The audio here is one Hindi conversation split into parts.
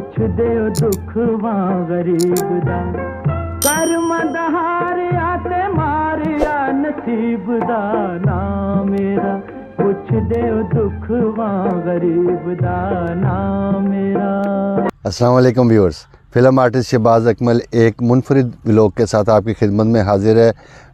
पुछ दे दुख वां गरीब दा कर्म दहारिया ते मारिया नसीब दा ना मेरा पुछ दे दुख वां गरीब दा ना मेरा। अस्सलाम वालेकुम viewers, film artist Shahbaz Akmal एक मुनफरिद व्लॉग के साथ आपकी खिदमत में हाजिर है।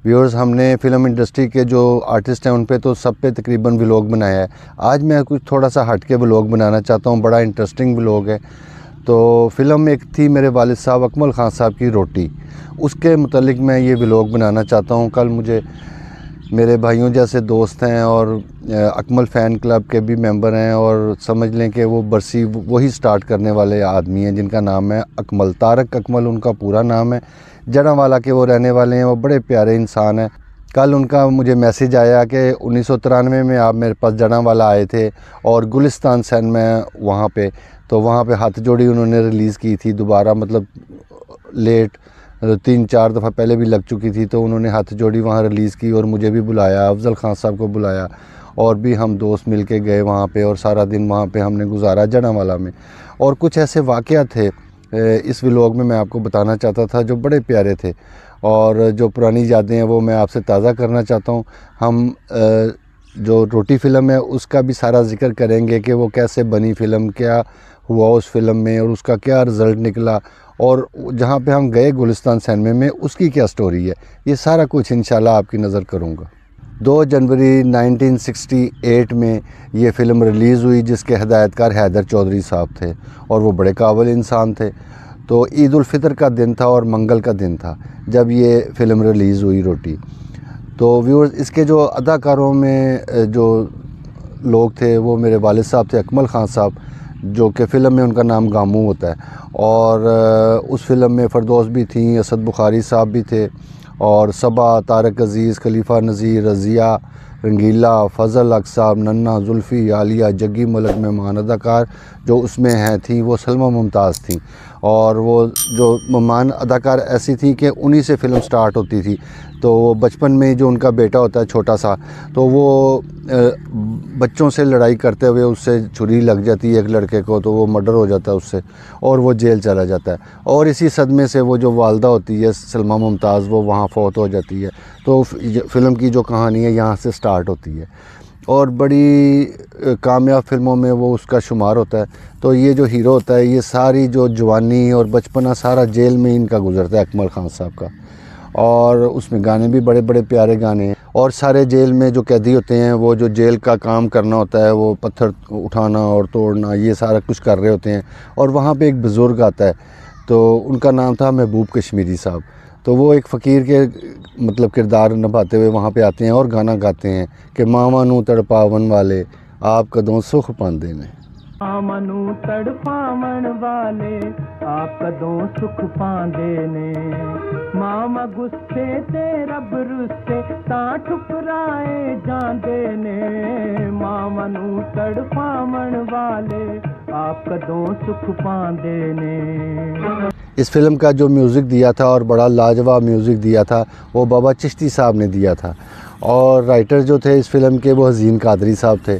व्यूअर्स, हमने फ़िल्म इंडस्ट्री के जो आर्टिस्ट हैं उन पे तो सब पे तकरीबन व्लॉग बनाया है। आज मैं कुछ थोड़ा सा हट के व्लॉग बनाना चाहता हूँ, बड़ा इंटरेस्टिंग व्लॉग है। तो फ़िल्म एक थी मेरे वालिद साहब अकमल ख़ान साहब की रोटी, उसके मुतल्लिक मैं ये व्लॉग बनाना चाहता हूँ। कल मुझे मेरे भाइयों जैसे दोस्त हैं और अकमल फ़ैन क्लब के भी मेंबर हैं और समझ लें कि वो बरसी वही स्टार्ट करने वाले आदमी हैं जिनका नाम है अकमल, तारक अकमल उनका पूरा नाम है। जड़ांवाला के वो रहने वाले हैं, वो बड़े प्यारे इंसान हैं। कल उनका मुझे मैसेज आया कि 1993 में आप मेरे पास जड़ांवाला आए थे और गुलिस्तान सैन में वहाँ पे, तो वहाँ पे हाथ जोड़ी उन्होंने रिलीज़ की थी दोबारा, मतलब लेट 3-4 दफ़ा पहले भी लग चुकी थी। तो उन्होंने हाथ जोड़ी वहाँ रिलीज़ की और मुझे भी बुलाया, अफजल ख़ान साहब को बुलाया और भी हम दोस्त मिल के गए वहाँ पे और सारा दिन वहाँ पे हमने गुजारा जड़ांवाला में। और कुछ ऐसे वाक़यात थे इस व्लॉग में मैं आपको बताना चाहता था जो बड़े प्यारे थे और जो पुरानी यादें हैं वो मैं आपसे ताज़ा करना चाहता हूँ। हम जो रोटी फ़िल्म है उसका भी सारा ज़िक्र करेंगे कि वो कैसे बनी फ़िल्म, क्या हुआ उस फिल्म में और उसका क्या रिज़ल्ट निकला, और जहाँ पे हम गए गुलिस्तान सिनेमा में उसकी क्या स्टोरी है। ये सारा कुछ इंशाल्लाह आपकी नज़र करूँगा। 2 जनवरी 1968 में ये फ़िल्म रिलीज़ हुई जिसके हिदायतकार हैदर चौधरी साहब थे और वो बड़े काबिल इंसान थे। तो ईद उल फितर का दिन था और मंगल का दिन था जब ये फ़िल्म रिलीज़ हुई रोटी। तो व्यूअर्स, इसके जो अदाकारों में जो लोग थे वो मेरे वालिद साहब थे अकमल ख़ान साहब, जो कि फ़िल्म में उनका नाम गामू होता है। और उस फ़िल्म में फ़रदौस भी थी, असद बुखारी साहब भी थे और सबा, तारक अज़ीज़, खलीफा नज़ीर, रज़िया, रंगीला, फ़ज़ल हक साहब, नन्ना, जुल्फ़ी, आलिया, जग्गी मलिक मेहमान अदाकार जो उसमें हैं थी वो सलमा मुमताज़ थी। और वो जो मेहमान अदाकार ऐसी थी कि उन्हीं से फ़िल्म स्टार्ट होती थी। तो वो बचपन में जो उनका बेटा होता है छोटा सा, तो वो बच्चों से लड़ाई करते हुए उससे छुरी लग जाती है एक लड़के को, तो वो मर्डर हो जाता है उससे और वो जेल चला जाता है। और इसी सदमे से वो जो वालदा होती है सलमा मुमताज़, वो वहाँ फ़ौत हो जाती है। तो फ़िल्म की जो कहानी है यहाँ से स्टार्ट होती है और बड़ी कामयाब फ़िल्मों में वो उसका शुमार होता है। तो ये जो हीरो होता है, ये सारी जो जवानी और बचपना सारा जेल में इनका गुजरता है अकमल ख़ान साहब का। और उसमें गाने भी बड़े बड़े प्यारे गाने हैं। और सारे जेल में जो कैदी होते हैं वो जो जेल का काम करना होता है, वो पत्थर उठाना और तोड़ना, ये सारा कुछ कर रहे होते हैं। और वहाँ पे एक बुज़ुर्ग आता है, तो उनका नाम था महबूब कश्मीरी साहब। तो वो एक फ़कीर के मतलब किरदार निभाते हुए वहाँ पे आते हैं और गाना गाते हैं कि मामा नू तड़पावन वाले आप कदों सुख पांदे ने। मामा नू तड़पावन वाले आप कदों सुख पांदे ने, मामा गुस्से ते रब रुस्से तां ठुकराए जांदे ने, मामा नू तड़पावन वाले आप कदों सुख पांदे ने। इस फ़िल्म का जो म्यूज़िक दिया था और बड़ा लाजवाब म्यूज़िक दिया था वो बाबा चिश्ती साहब ने दिया था। और राइटर जो थे इस फ़िल्म के वो हज़ीन कादरी साहब थे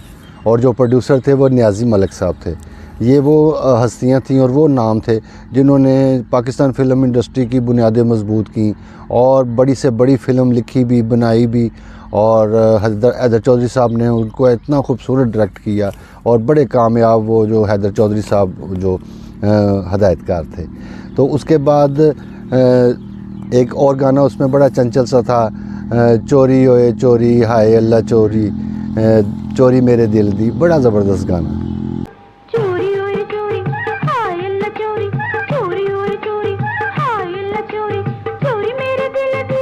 और जो प्रोड्यूसर थे वो नियाज़ी मलिक साहब थे। ये वो हस्तियां थीं और वो नाम थे जिन्होंने पाकिस्तान फ़िल्म इंडस्ट्री की बुनियादें मजबूत की और बड़ी से बड़ी फ़िल्म लिखी भी, बनाई भी। और हैदर चौधरी साहब ने उनको इतना खूबसूरत डायरेक्ट किया और बड़े कामयाब वो जो हैदर चौधरी साहब जो हदायतकार थे। तो उसके बाद एक और गाना उसमें बड़ा चंचल सा था, चोरी ओए चोरी हाय अल्लाह चोरी, चोरी मेरे दिल दी, बड़ा ज़बरदस्त गाना। चोरी ओए चोरी हाय अल्लाह चोरी, चोरी ओए चोरी हाय अल्लाह चोरी, चोरी मेरे दिल दी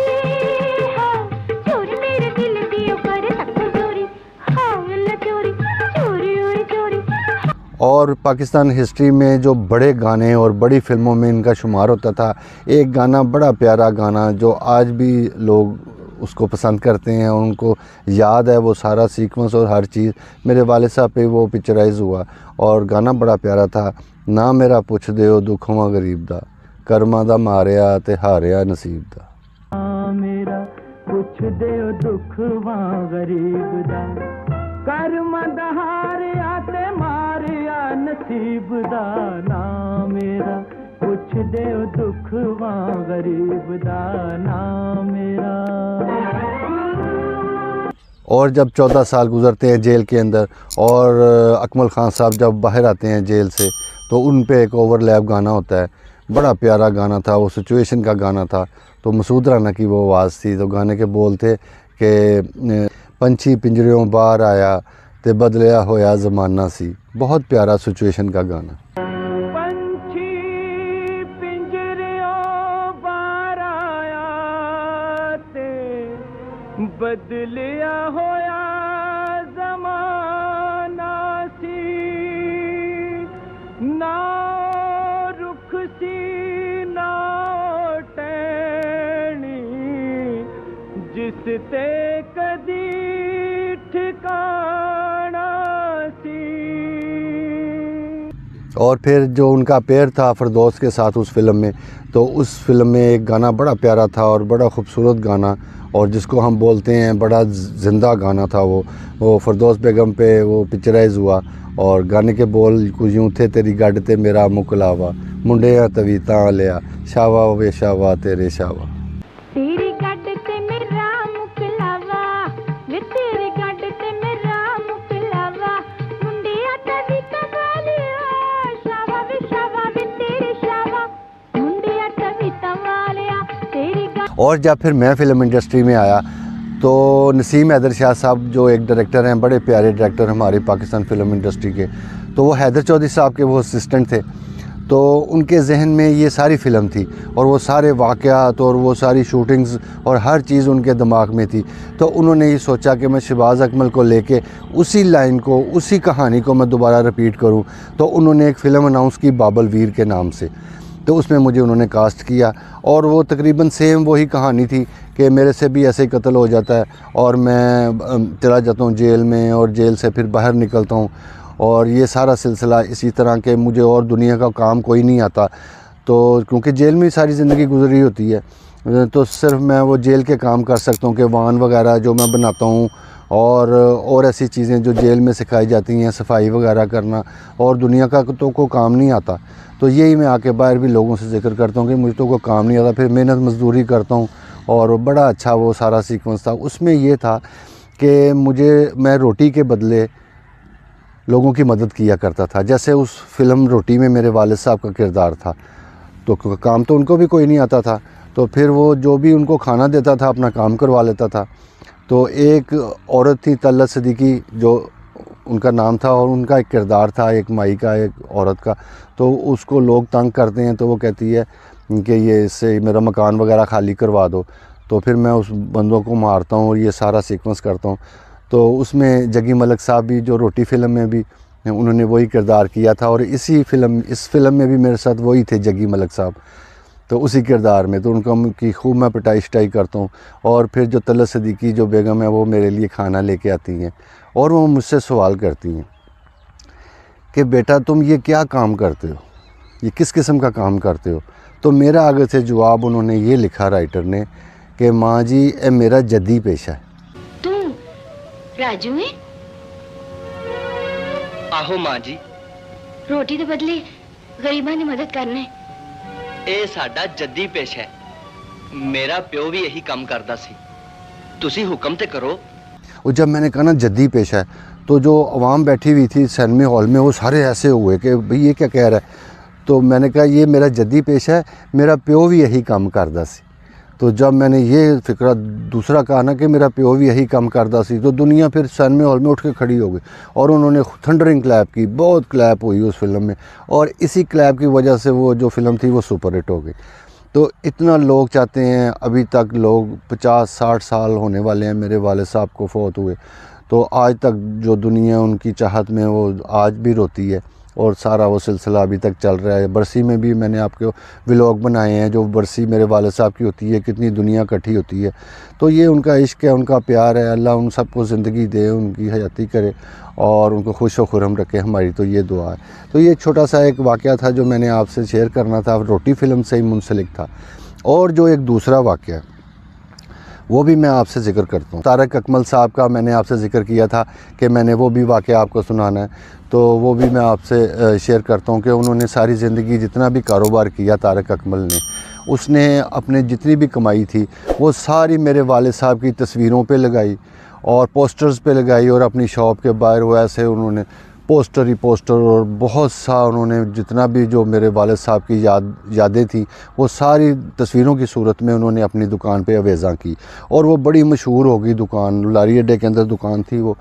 हाय, चोरी मेरे दिल दी ओ करे तक चोरी हाय अल्लाह चोरी, चोरी ओए चोरी। और पाकिस्तान हिस्ट्री में जो बड़े गाने और बड़ी फ़िल्मों में इनका शुमार होता था, एक गाना बड़ा प्यारा गाना जो आज भी लोग उसको पसंद करते हैं और उनको याद है वो सारा सीक्वेंस और हर चीज़। मेरे वालिद साहब पे वो पिक्चराइज़ हुआ और गाना बड़ा प्यारा था, ना मेरा पुछ दिओ दुख वां गरीब दा, कर्मा दा मारिया ते हारिया नसीब दा। मेरा पुछ दे दुख वां गरीब दा कर्म दहारिया ते मारिया नसीब दा ना मेरा पुछ दे दुख वां गरीब दा ना मेरा। और जब 14 साल गुजरते हैं जेल के अंदर और अकमल ख़ान साहब जब बाहर आते हैं जेल से तो उन पे एक ओवरलैप गाना होता है, बड़ा प्यारा गाना था, वो सिचुएशन का गाना था। तो मसूद राना की वो आवाज़ थी। तो गाने के बोल थे कि पंछी पिंजरियों बाहर आया ते बदलिया होया ज़माना सी। बहुत प्यारा सिचुएशन का गाना। पंछी पिंजरियों बाहर आया ते बदलिया होया ज़माना सी, ना रुख सी ना टैनी जिस ते कदी ठिकाना सी। और फिर जो उनका पेयर था फरदौस के साथ उस फिल्म में, तो उस फिल्म में एक गाना बड़ा प्यारा था और बड़ा खूबसूरत गाना, और जिसको हम बोलते हैं बड़ा ज़िंदा गाना था। वो फरदौस बेगम पे वो पिक्चराइज़ हुआ और गाने के बोल कुछ यूँ थे, तेरी गड्ड ते मेरा मुकलावा मुंडे तवीता लिया शावा वे शावा तेरे शावा। तेरी गड्ड ते मेरा मुकलावा वे तेरी गड्ड ते मेरा मुकलावा मुंडिया तवीता वालिया शावा वे तेरे शावा मुंडिया तवीता वालिया तेरी गड्ड। और जब फिर मैं फ़िल्म इंडस्ट्री में आया तो नसीम हैदर शाह साहब जो एक डायरेक्टर हैं, बड़े प्यारे डायरेक्टर हमारी पाकिस्तान फ़िल्म इंडस्ट्री के, तो वो हैदर चौधरी साहब के वो असिस्टेंट थे। तो उनके जहन में ये सारी फ़िल्म थी और वो सारे वाक़यात और वो सारी शूटिंग्स और हर चीज़ उनके दिमाग में थी। तो उन्होंने ये सोचा कि मैं शहबाज़ अकमल को लेके उसी लाइन को, उसी कहानी को मैं दोबारा रिपीट करूं। तो उन्होंने एक फ़िल्म अनाउंस की बाबल वीर के नाम से। तो उसमें मुझे उन्होंने कास्ट किया और वो तकरीबन सेम वही कहानी थी कि मेरे से भी ऐसे ही कत्ल हो जाता है और मैं चला जाता हूँ जेल में और जेल से फिर बाहर निकलता हूँ, और ये सारा सिलसिला इसी तरह के मुझे और दुनिया का काम कोई नहीं आता। तो क्योंकि जेल में सारी ज़िंदगी गुजरी होती है तो सिर्फ मैं वो जेल के काम कर सकता हूँ कि वान वगैरह जो मैं बनाता हूँ और ऐसी चीज़ें जो जेल में सिखाई जाती हैं, सफाई वगैरह करना, और दुनिया का तो कोई काम नहीं आता। तो यही मैं आके बाहर भी लोगों से जिक्र करता हूँ कि मुझे तो कोई काम नहीं आता, फिर मेहनत मजदूरी करता हूँ। और बड़ा अच्छा वो सारा सीक्वेंस था। उसमें ये था कि मैं रोटी के बदले लोगों की मदद किया करता था। जैसे उस फिल्म रोटी में मेरे वालिद साहब का किरदार था, तो काम तो उनको भी कोई नहीं आता था, तो फिर वो जो भी उनको खाना देता था अपना काम करवा लेता था। तो एक औरत थी तल्ला सिद्दीकी जो उनका नाम था, और उनका एक किरदार था एक माई का, एक औरत का। तो उसको लोग तंग करते हैं तो वो कहती है कि ये इससे मेरा मकान वगैरह खाली करवा दो। तो फिर मैं उस बंदों को मारता हूँ और ये सारा सीक्वेंस करता हूँ। तो उसमें जगी मलिक साहब भी जो रोटी फ़िल्म में भी उन्होंने वही किरदार किया था, और इस फिल्म में भी मेरे साथ वही थे जगी मलिक साहब, तो उसी किरदार में। तो उनकी खूब मैं पिटाई शिटाई करता हूँ। और फिर जो तल्ला सिद्दीकी जो बेगम है वो मेरे लिए खाना लेके आती हैं और वो मुझसे सवाल करती हैं कि बेटा तुम ये क्या काम करते हो, ये किस किस्म का काम करते हो। तो मेरा आगे से जवाब उन्होंने ये लिखा राइटर ने कि माँ जी ये मेरा जद्दी पेशा है। तू राजू है? आहो माँ जी, रोटी ਦੇ ਬਦਲੇ ਗਰੀਬਾਂ ਦੀ ਮਦਦ ਕਰਨਾ ਹੈ। ਇਹ ਸਾਡਾ ਜੱਦੀ ਪੇਸ਼ਾ ਹੈ। ਮੇਰਾ ਪਿਓ ਵੀ ਇਹੀ ਕੰਮ ਕਰਦਾ ਸੀ। ਤੁਸੀਂ ਹੁਕਮ ਤੇ ਕਰੋ। और जब मैंने कहा ना जद्दी पेशा है, तो जो आवाम बैठी हुई थी सिनेमा हॉल में वो सारे ऐसे हुए कि भाई ये क्या कह रहा है। तो मैंने कहा ये मेरा जद्दी पेशा है, मेरा प्यो भी यही काम करता सी। तो जब मैंने ये फिक्रा दूसरा कहा ना कि मेरा प्यो भी यही काम करता सी, तो दुनिया फिर सिनेमा हॉल में उठ के खड़ी हो गई और उन्होंने थंडरिंग क्लैप की, बहुत क्लैप हुई उस फिल्म में। और इसी क्लैप की वजह से वो जो फिल्म थी वो सुपर हिट हो गई। तो इतना लोग चाहते हैं, अभी तक लोग 50-60 साल होने वाले हैं मेरे वाले साहब को फ़ौत हुए, तो आज तक जो दुनिया उनकी चाहत में वो आज भी रोती है और सारा वो सिलसिला अभी तक चल रहा है। बरसी में भी मैंने आपको व्लॉग बनाए हैं, जो बरसी मेरे वाले साहब की होती है, कितनी दुनिया इकट्ठी होती है। तो ये उनका इश्क है, उनका प्यार है। अल्लाह उन सबको ज़िंदगी दे, उनकी हयाती करे और उनको खुश व खुरम रखे, हमारी तो ये दुआ है। तो ये छोटा सा एक वाक़या था जो मैंने आपसे शेयर करना था, रोटी फ़िल्म से ही मुंसलिक था। और जो एक दूसरा वाक़या वो भी मैं आपसे ज़िक्र करता हूँ। तारक अकमल साहब का मैंने आपसे ज़िक्र किया था कि मैंने वो भी वाक़या आपको सुनाना है, तो वो भी मैं आपसे शेयर करता हूँ कि उन्होंने सारी ज़िंदगी जितना भी कारोबार किया तारक अकमल ने, उसने अपने जितनी भी कमाई थी वो सारी मेरे वालिद साहब की तस्वीरों पे लगाई और पोस्टर्स पे लगाई, और अपनी शॉप के बाहर वो ऐसे उन्होंने पोस्टर ही पोस्टर और बहुत सा उन्होंने जितना भी जो मेरे वालिद साहब की यादें थी वो सारी तस्वीरों की सूरत में उन्होंने अपनी दुकान पे अवेज़ा की, और वो बड़ी मशहूर हो गई दुकान। लारी अड्डे के अंदर दुकान थी वो,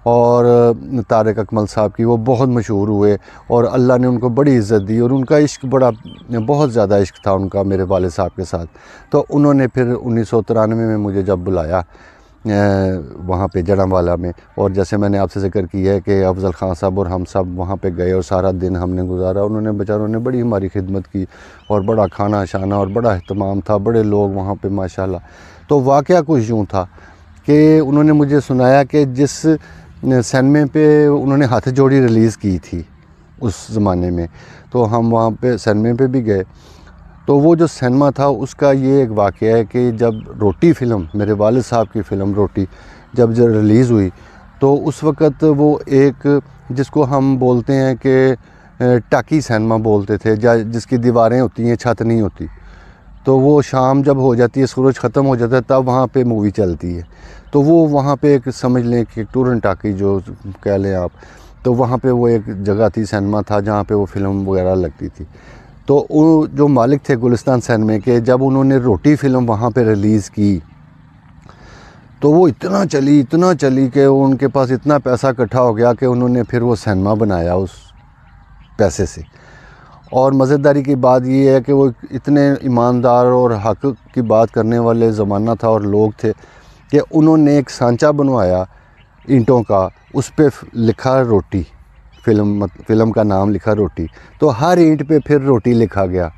और तारक अकमल साहब की वो बहुत मशहूर हुए और अल्लाह ने उनको बड़ी इज़्ज़त दी, और उनका इश्क बहुत ज़्यादा इश्क था उनका मेरे वालिद साहब के साथ। तो उन्होंने फिर 1993 में मुझे जब बुलाया वहाँ पे जड़ावाला में, और जैसे मैंने आपसे ज़िक्र किया है कि अफजल ख़ान साहब और हम सब वहाँ पे गए और सारा दिन हमने गुजारा। उन्होंने बेचारों ने बड़ी हमारी खिदमत की और बड़ा खाना शाना और बड़ा अहतमाम था, बड़े लोग वहाँ पे माशाल्लाह। तो वाक़या कुछ यूँ था कि उन्होंने मुझे सुनाया कि जिस सिनेमा पे उन्होंने हाथ जोड़ी रिलीज़ की थी उस ज़माने में, तो हम वहाँ पे सिनेमा पे भी गए। तो वो जो सिनेमा था उसका ये एक वाक़या है कि जब रोटी फ़िल्म, मेरे वालिद साहब की फ़िल्म रोटी जब रिलीज़ हुई, तो उस वक़्त वो एक जिसको हम बोलते हैं कि टाकी सिनेमा बोलते थे, जिसकी दीवारें होती हैं, छत नहीं होती। तो वो शाम जब हो जाती है, सूरज ख़त्म हो जाता है, तब वहाँ पे मूवी चलती है। तो वो वहाँ पे एक समझ लें कि टूर एंड टाकी जो कह लें आप, तो वहाँ पे वो एक जगह थी, सिनेमा था जहाँ पे वो फ़िल्म वगैरह लगती थी। तो वो जो मालिक थे गुलिस्तान सिनेमा के, जब उन्होंने रोटी फ़िल्म वहाँ पे रिलीज़ की तो वो इतना चली कि उनके पास इतना पैसा इकट्ठा हो गया कि उन्होंने फिर वो सिनेमा बनाया उस पैसे से। और मज़ेदारी की बात ये है कि वो इतने ईमानदार और हक़ की बात करने वाले ज़माना था और लोग थे कि उन्होंने एक सांचा बनवाया ईंटों का, उस पे लिखा रोटी, फ़िल्म का नाम लिखा रोटी। तो हर ईंट पे फिर रोटी लिखा गया।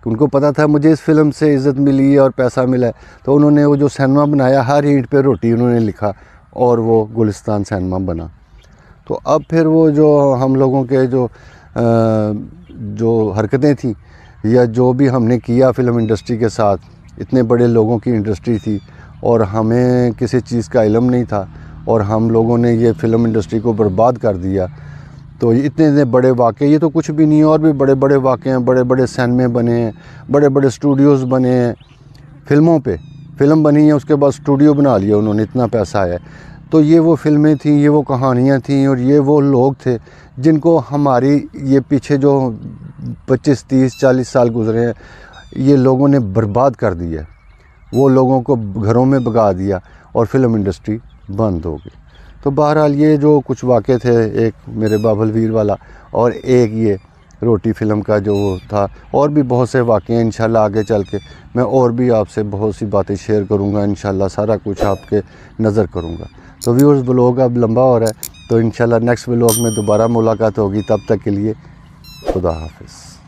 उनको पता था मुझे इस फ़िल्म से इज़्ज़त मिली है और पैसा मिला है, तो उन्होंने वो जो सिनेमा बनाया हर ईंट पे रोटी उन्होंने लिखा और वो गुलिस्तान सिनेमा बना। तो अब फिर वो जो हम लोगों के जो हरकतें थी या जो भी हमने किया फ़िल्म इंडस्ट्री के साथ, इतने बड़े लोगों की इंडस्ट्री थी और हमें किसी चीज़ का इल्म नहीं था और हम लोगों ने ये फ़िल्म इंडस्ट्री को बर्बाद कर दिया। तो इतने बड़े वाक़े, ये तो कुछ भी नहीं है, और भी बड़े बड़े वाक़े हैं, बड़े बड़े सिनेमे बने हैं, बड़े बड़े स्टूडियोज़ बने हैं, फ़िल्मों पे फ़िल्म बनी है उसके बाद स्टूडियो बना लिया उन्होंने, इतना पैसा है। तो ये वो फ़िल्में थीं, ये वो कहानियाँ थीं और ये वो लोग थे जिनको हमारी ये पीछे जो 25, 30, 40 साल गुजरे हैं, ये लोगों ने बर्बाद कर दिया। वो लोगों को घरों में भगा दिया और फ़िल्म इंडस्ट्री बंद हो गई। तो बहरहाल ये जो कुछ वाक़े थे, एक मेरे बाबल वीर वाला और एक ये रोटी फ़िल्म का जो था, और भी बहुत से वाक़े हैं। इंशाल्लाह आगे चल के मैं और भी आपसे बहुत सी बातें शेयर करूँगा, इंशाल्लाह सारा कुछ आपके नज़र करूँगा। तो व्यूअर्स, व्लॉग अब लंबा हो रहा है, तो इंशाल्लाह नेक्स्ट व्लॉग में दोबारा मुलाकात होगी। तब तक के लिए खुदा हाफ़िज़।